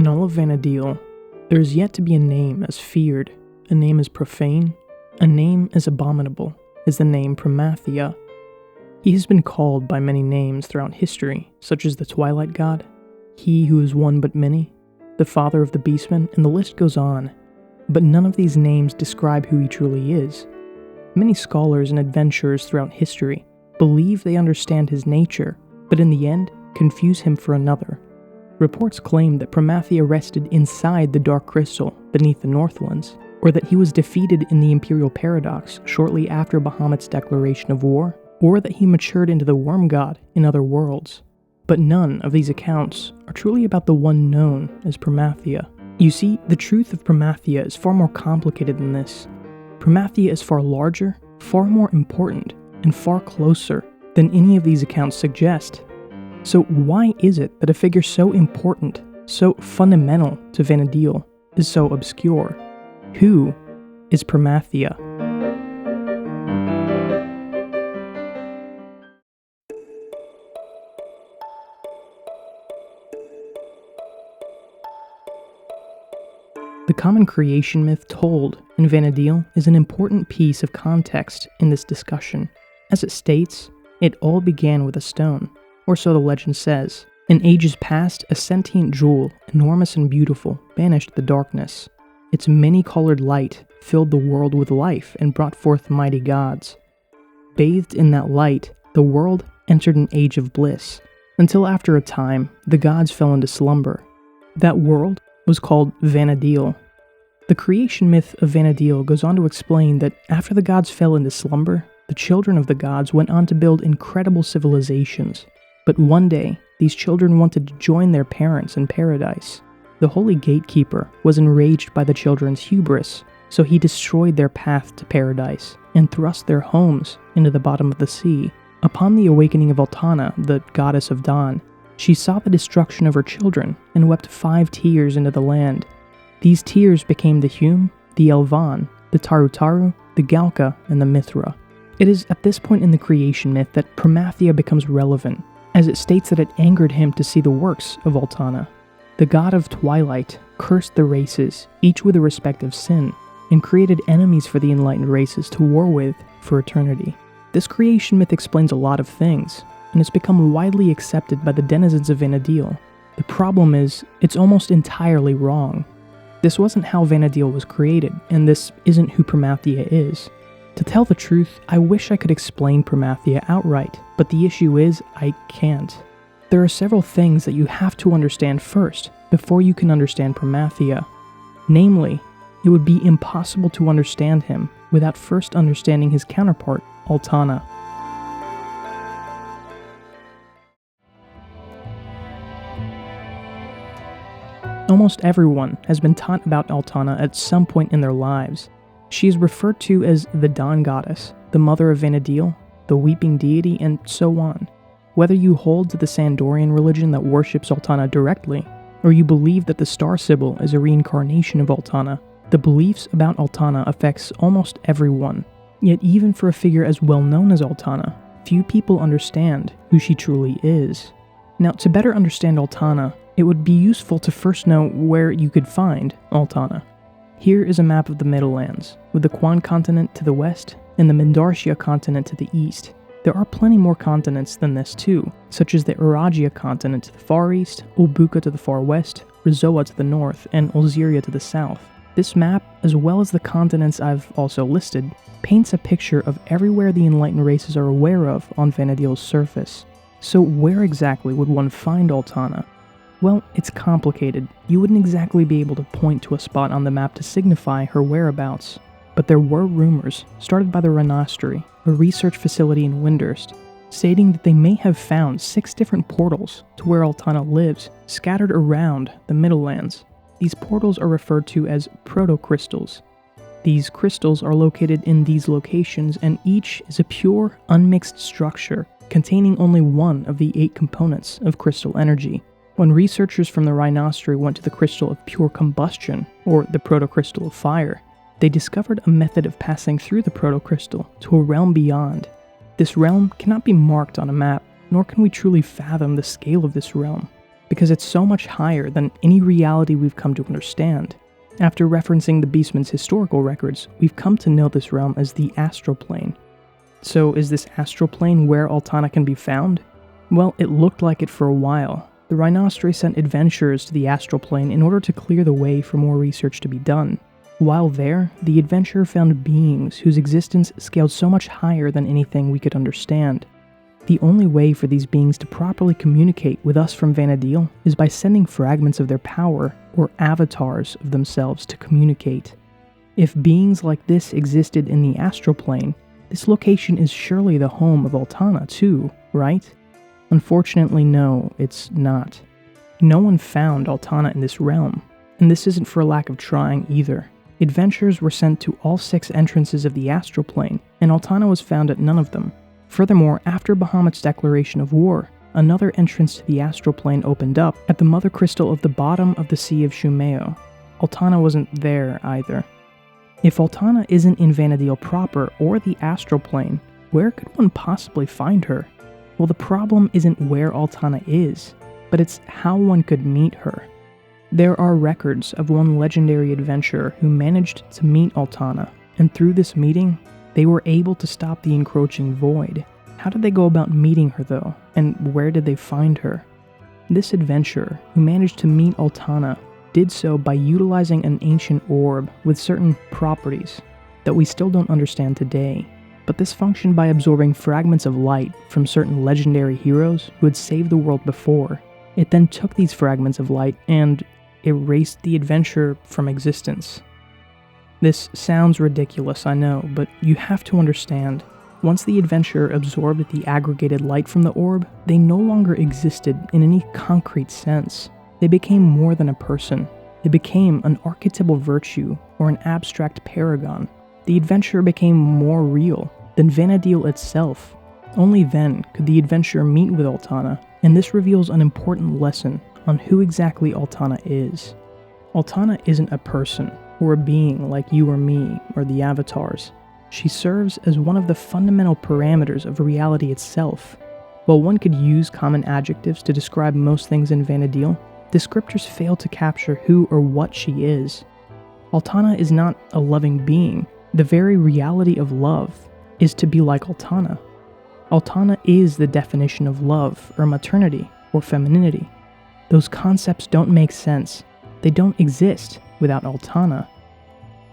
In all of Vana'diel, there is yet to be a name as feared, a name as profane, a name as abominable as the name Promathia. He has been called by many names throughout history, such as the Twilight God, He who is one but many, the Father of the Beastmen, and the list goes on. But none of these names describe who he truly is. Many scholars and adventurers throughout history believe they understand his nature, but in the end, confuse him for another. Reports claim that Promathia rested inside the Dark Crystal beneath the Northlands, or that he was defeated in the Imperial Paradox shortly after Bahamut's declaration of war, or that he matured into the Worm God in other worlds. But none of these accounts are truly about the one known as Promathia. You see, the truth of Promathia is far more complicated than this. Promathia is far larger, far more important, and far closer than any of these accounts suggest. So why is it that a figure so important, so fundamental to Vana'diel, is so obscure? Who is Promathia? The common creation myth told in Vana'diel is an important piece of context in this discussion. As it states, it all began with a stone, or so the legend says. In ages past, a sentient jewel, enormous and beautiful, banished the darkness. Its many-colored light filled the world with life and brought forth mighty gods. Bathed in that light, the world entered an age of bliss, until after a time, the gods fell into slumber. That world was called Vana'diel. The creation myth of Vana'diel goes on to explain that after the gods fell into slumber, the children of the gods went on to build incredible civilizations. But one day, these children wanted to join their parents in paradise. The holy gatekeeper was enraged by the children's hubris, so he destroyed their path to paradise and thrust their homes into the bottom of the sea. Upon the awakening of Altana, the goddess of dawn, she saw the destruction of her children and wept 5 tears into the land. These tears became the Hume, the Elvan, the Tarutaru, the Galka, and the Mithra. It is at this point in the creation myth that Promathia becomes relevant, as it states that it angered him to see the works of Altana. The god of twilight cursed the races, each with a respective sin, and created enemies for the enlightened races to war with for eternity. This creation myth explains a lot of things, and it's become widely accepted by the denizens of Vana'diel. The problem is, it's almost entirely wrong. This wasn't how Vana'diel was created, and this isn't who Promathia is. To tell the truth, I wish I could explain Promathia outright, but the issue is, I can't. There are several things that you have to understand first, before you can understand Promathia. Namely, it would be impossible to understand him without first understanding his counterpart, Altana. Almost everyone has been taught about Altana at some point in their lives. She is referred to as the Dawn Goddess, the Mother of Vana'diel, the Weeping Deity, and so on. Whether you hold to the Sandorian religion that worships Altana directly, or you believe that the Star Sibyl is a reincarnation of Altana, the beliefs about Altana affects almost everyone. Yet even for a figure as well known as Altana, few people understand who she truly is. Now, to better understand Altana, it would be useful to first know where you could find Altana. Here is a map of the Middlelands, with the Quan continent to the west and the Mindartia continent to the east. There are plenty more continents than this too, such as the Uragia continent to the far east, Ulbuka to the far west, Rizoa to the north, and Ulziria to the south. This map, as well as the continents I've also listed, paints a picture of everywhere the enlightened races are aware of on Vana'diel's surface. So where exactly would one find Altana? Well, it's complicated. You wouldn't exactly be able to point to a spot on the map to signify her whereabouts. But there were rumors, started by the Renastri, a research facility in Windurst, stating that they may have found 6 different portals to where Altana lives, scattered around the Middlelands. These portals are referred to as proto-crystals. These crystals are located in these locations, and each is a pure, unmixed structure, containing only one of the 8 components of crystal energy. When researchers from the Rhinostri went to the crystal of pure combustion, or the proto-crystal of fire, they discovered a method of passing through the proto-crystal to a realm beyond. This realm cannot be marked on a map, nor can we truly fathom the scale of this realm. because it's so much higher than any reality we've come to understand. After referencing the Beastman's historical records, we've come to know this realm as the astral plane. So is this astral plane where Altana can be found? Well, it looked like it for a while. The Rhinostre sent adventurers to the astral plane in order to clear the way for more research to be done. While there, the adventurer found beings whose existence scaled so much higher than anything we could understand. The only way for these beings to properly communicate with us from Vana'diel is by sending fragments of their power, or avatars of themselves, to communicate. If beings like this existed in the astral plane, this location is surely the home of Altana too, right? Unfortunately, no, it's not. No one found Altana in this realm, and this isn't for a lack of trying either. Adventurers were sent to all 6 entrances of the astral plane, and Altana was found at none of them. Furthermore, after Bahamut's declaration of war, another entrance to the astral plane opened up at the mother crystal of the bottom of the Sea of Shumeo. Altana wasn't there either. If Altana isn't in Vana'diel proper or the astral plane, where could one possibly find her? Well, the problem isn't where Altana is, but it's how one could meet her. There are records of one legendary adventurer who managed to meet Altana, and through this meeting, they were able to stop the encroaching void. How did they go about meeting her though, and where did they find her? This adventurer, who managed to meet Altana, did so by utilizing an ancient orb with certain properties that we still don't understand today, but this functioned by absorbing fragments of light from certain legendary heroes who had saved the world before. It then took these fragments of light and erased the adventurer from existence. This sounds ridiculous, I know, but you have to understand, once the adventurer absorbed the aggregated light from the orb, they no longer existed in any concrete sense. They became more than a person. They became an archetypal virtue or an abstract paragon. The adventurer became more real than Vana'diel itself. Only then could the adventurer meet with Altana, and this reveals an important lesson on who exactly Altana is. Altana isn't a person or a being like you or me or the avatars. She serves as one of the fundamental parameters of reality itself. While one could use common adjectives to describe most things in Vana'diel, descriptors fail to capture who or what she is. Altana is not a loving being. The very reality of love is to be like Altana. Altana is the definition of love or maternity or femininity. Those concepts don't make sense. They don't exist without Altana.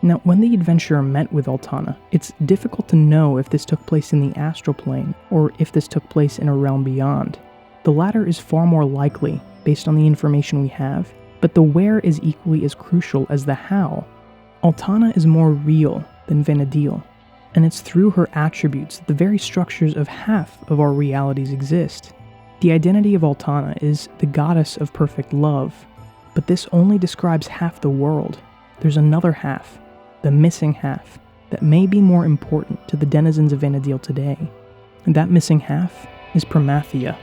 Now, when the adventurer met with Altana, it's difficult to know if this took place in the astral plane or if this took place in a realm beyond. The latter is far more likely based on the information we have, but the where is equally as crucial as the how. Altana is more real than Vana'diel, and it's through her attributes that the very structures of half of our realities exist. The identity of Altana is the goddess of perfect love, but this only describes half the world. There's another half, the missing half, that may be more important to the denizens of Vana'diel today, and that missing half is Promathia.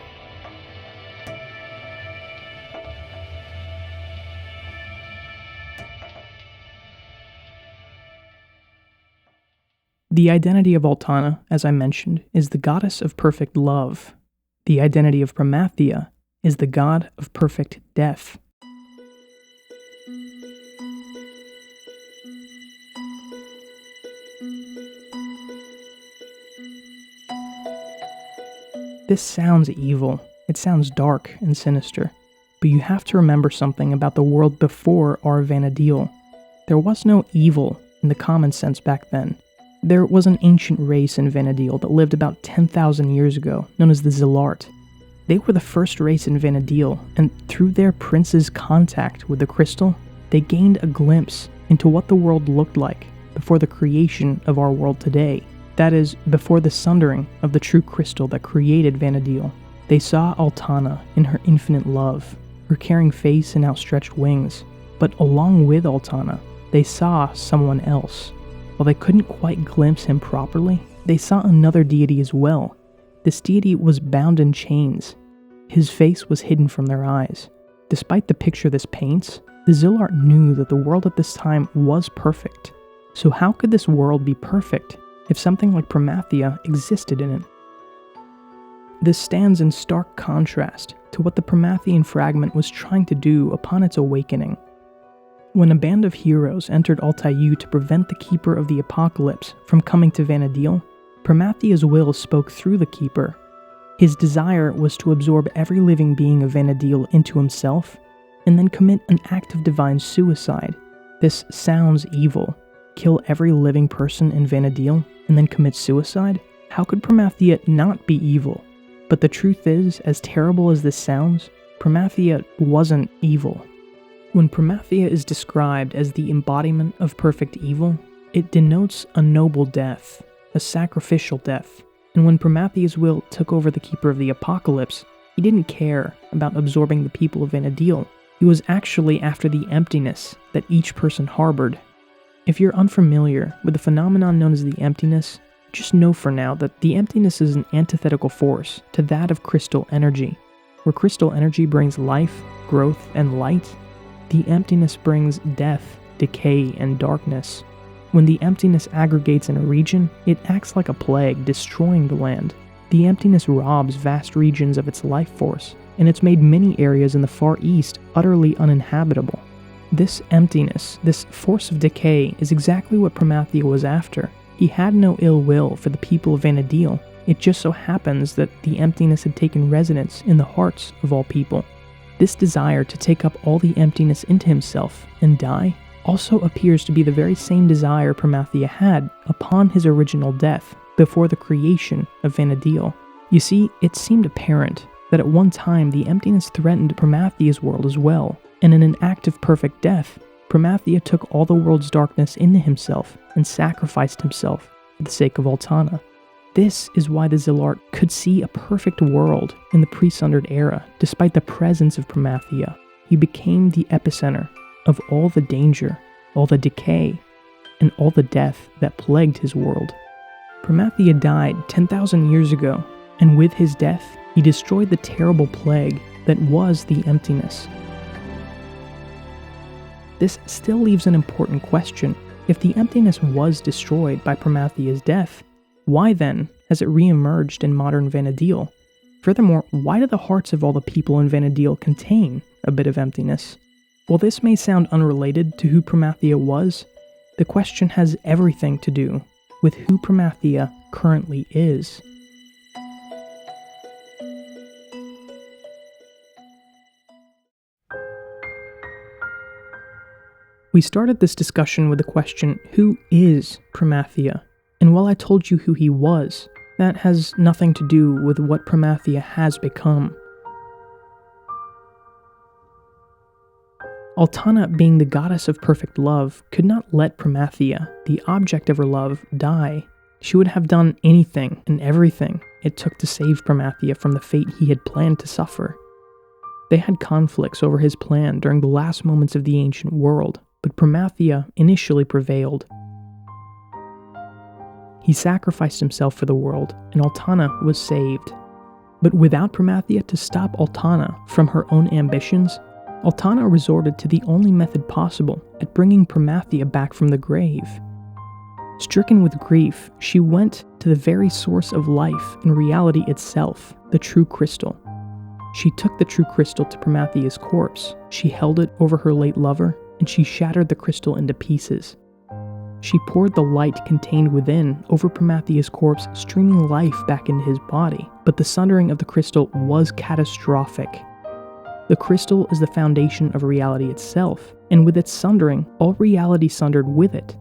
The identity of Altana, as I mentioned, is the goddess of perfect love. The identity of Promathia is the god of perfect death. This sounds evil, it sounds dark and sinister, but you have to remember something about the world before our Vana'diel. There was no evil in the common sense back then. There was an ancient race in Vana'diel that lived about 10,000 years ago, known as the Zilart. They were the first race in Vana'diel, and through their prince's contact with the crystal, they gained a glimpse into what the world looked like before the creation of our world today. That is, before the sundering of the true crystal that created Vana'diel. They saw Altana in her infinite love, her caring face and outstretched wings. But along with Altana, they saw someone else. While they couldn't quite glimpse him properly, they saw another deity as well. This deity was bound in chains. His face was hidden from their eyes. Despite the picture this paints, the Zilart knew that the world at this time was perfect. So how could this world be perfect if something like Promathia existed in it? This stands in stark contrast to what the Promathian fragment was trying to do upon its awakening. When a band of heroes entered Altair to prevent the Keeper of the Apocalypse from coming to Vana'diel, Promathia's will spoke through the Keeper. His desire was to absorb every living being of Vana'diel into himself, and then commit an act of divine suicide. This sounds evil. Kill every living person in Vana'diel, and then commit suicide? How could Promathia not be evil? But the truth is, as terrible as this sounds, Promathia wasn't evil. When Promathia is described as the embodiment of perfect evil, it denotes a noble death, a sacrificial death. And when Promathia's will took over the Keeper of the Apocalypse, he didn't care about absorbing the people of Vana'diel. He was actually after the emptiness that each person harbored. If you're unfamiliar with the phenomenon known as the emptiness, just know for now that the emptiness is an antithetical force to that of crystal energy. Where crystal energy brings life, growth, and light, the emptiness brings death, decay, and darkness. When the emptiness aggregates in a region, it acts like a plague, destroying the land. The emptiness robs vast regions of its life force, and it's made many areas in the Far East utterly uninhabitable. This emptiness, this force of decay, is exactly what Promathia was after. He had no ill will for the people of Vana'diel. It just so happens that the emptiness had taken residence in the hearts of all people. This desire to take up all the emptiness into himself and die also appears to be the very same desire Promathia had upon his original death, before the creation of Vana'diel. You see, it seemed apparent that at one time the emptiness threatened Promathia's world as well, and in an act of perfect death, Promathia took all the world's darkness into himself and sacrificed himself for the sake of Altana. This is why the Zilart could see a perfect world in the pre-sundered era, despite the presence of Promathia. He became the epicenter of all the danger, all the decay, and all the death that plagued his world. Promathia died 10,000 years ago, and with his death, he destroyed the terrible plague that was the emptiness. This still leaves an important question. If the emptiness was destroyed by Promathia's death, why then has it re-emerged in modern Vana'diel? Furthermore, why do the hearts of all the people in Vana'diel contain a bit of emptiness? While this may sound unrelated to who Promathia was, the question has everything to do with who Promathia currently is. We started this discussion with the question, who is Promathia? And while I told you who he was, that has nothing to do with what Promathia has become. Altana, being the goddess of perfect love, could not let Promathia, the object of her love, die. She would have done anything and everything it took to save Promathia from the fate he had planned to suffer. They had conflicts over his plan during the last moments of the ancient world, but Promathia initially prevailed. He sacrificed himself for the world, and Altana was saved. But without Promathia to stop Altana from her own ambitions, Altana resorted to the only method possible at bringing Promathia back from the grave. Stricken with grief, she went to the very source of life and reality itself, the true crystal. She took the true crystal to Promathia's corpse, she held it over her late lover, and she shattered the crystal into pieces. She poured the light contained within over Promathia's corpse, streaming life back into his body. But the sundering of the crystal was catastrophic. The crystal is the foundation of reality itself, and with its sundering, all reality sundered with it.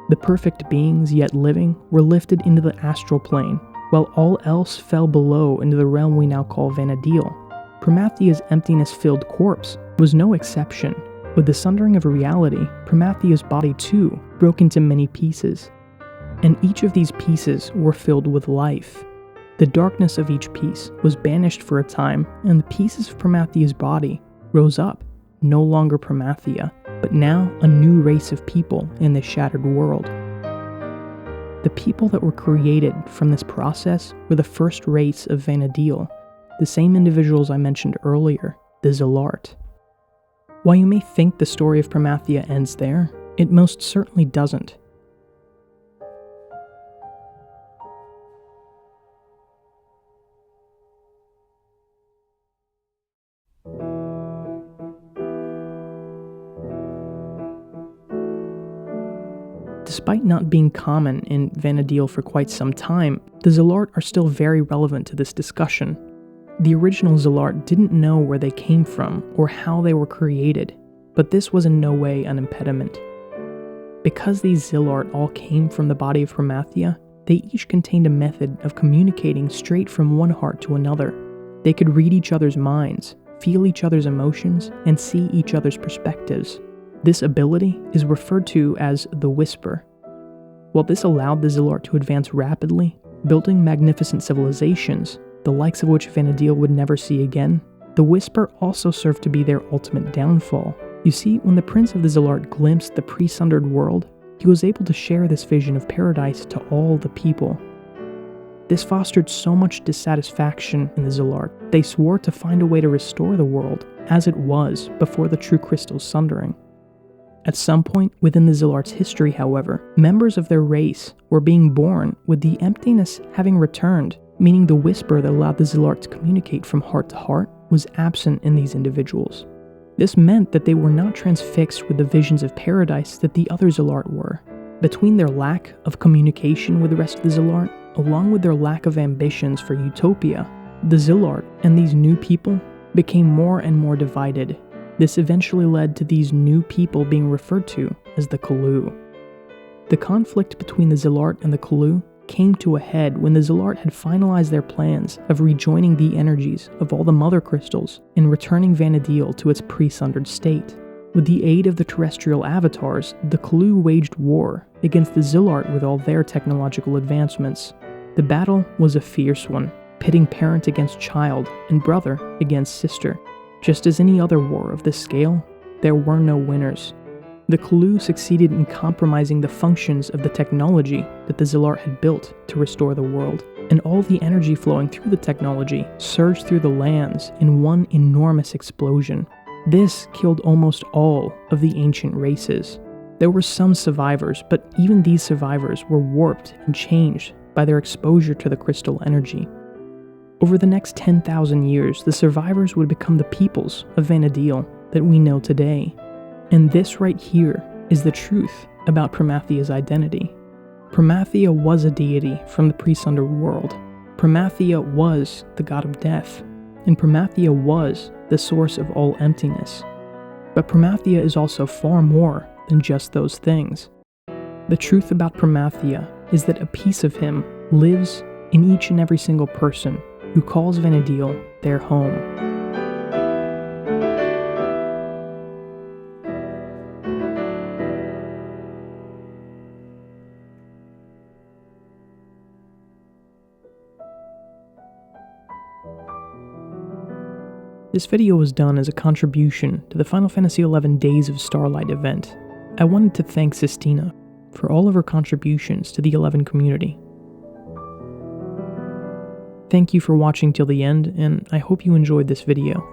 The perfect beings yet living were lifted into the astral plane, while all else fell below into the realm we now call Vana'diel. Promathia's emptiness-filled corpse was no exception. With the sundering of reality, Promathia's body too broke into many pieces, and each of these pieces were filled with life. The darkness of each piece was banished for a time, and the pieces of Promathia's body rose up, no longer Promathia, but now a new race of people in this shattered world. The people that were created from this process were the first race of Vana'diel, the same individuals I mentioned earlier, the Zilart. While you may think the story of Promathia ends there, it most certainly doesn't. Despite not being common in Vana'diel for quite some time, the Zilart are still very relevant to this discussion. The original Zilart didn't know where they came from or how they were created, but this was in no way an impediment. Because these Zilart all came from the body of Promathia, they each contained a method of communicating straight from one heart to another. They could read each other's minds, feel each other's emotions, and see each other's perspectives. This ability is referred to as the Whisper. While this allowed the Zilart to advance rapidly, building magnificent civilizations, the likes of which Vana'diel would never see again, the Whisper also served to be their ultimate downfall. You see, when the Prince of the Zilart glimpsed the pre-sundered world, he was able to share this vision of paradise to all the people. This fostered so much dissatisfaction in the Zilart, they swore to find a way to restore the world as it was before the true crystal's sundering. At some point within the Zilart's history, however, members of their race were being born with the emptiness having returned, meaning the whisper that allowed the Zilart to communicate from heart to heart was absent in these individuals. This meant that they were not transfixed with the visions of paradise that the other Zilart were. Between their lack of communication with the rest of the Zilart, along with their lack of ambitions for utopia, the Zilart and these new people became more and more divided. This eventually led to these new people being referred to as the Kalu. The conflict between the Zilart and the Kalu came to a head when the Zilart had finalized their plans of rejoining the energies of all the mother crystals and returning Vana'diel to its pre-sundered state. With the aid of the terrestrial avatars, the Kalu waged war against the Zilart with all their technological advancements. The battle was a fierce one, pitting parent against child and brother against sister. Just as any other war of this scale, there were no winners. The Kalu succeeded in compromising the functions of the technology that the Zilart had built to restore the world, and all the energy flowing through the technology surged through the lands in one enormous explosion. This killed almost all of the ancient races. There were some survivors, but even these survivors were warped and changed by their exposure to the crystal energy. Over the next 10,000 years, the survivors would become the peoples of Vana'diel that we know today. And this right here is the truth about Promathia's identity. Promathia was a deity from the pre-sundered world. Promathia was the god of death, and Promathia was the source of all emptiness. But Promathia is also far more than just those things. The truth about Promathia is that a piece of him lives in each and every single person who calls Vana'diel their home. This video was done as a contribution to the Final Fantasy XI Days of Starlight event. I wanted to thank Sistina for all of her contributions to the 11 community. Thank you for watching till the end, and I hope you enjoyed this video.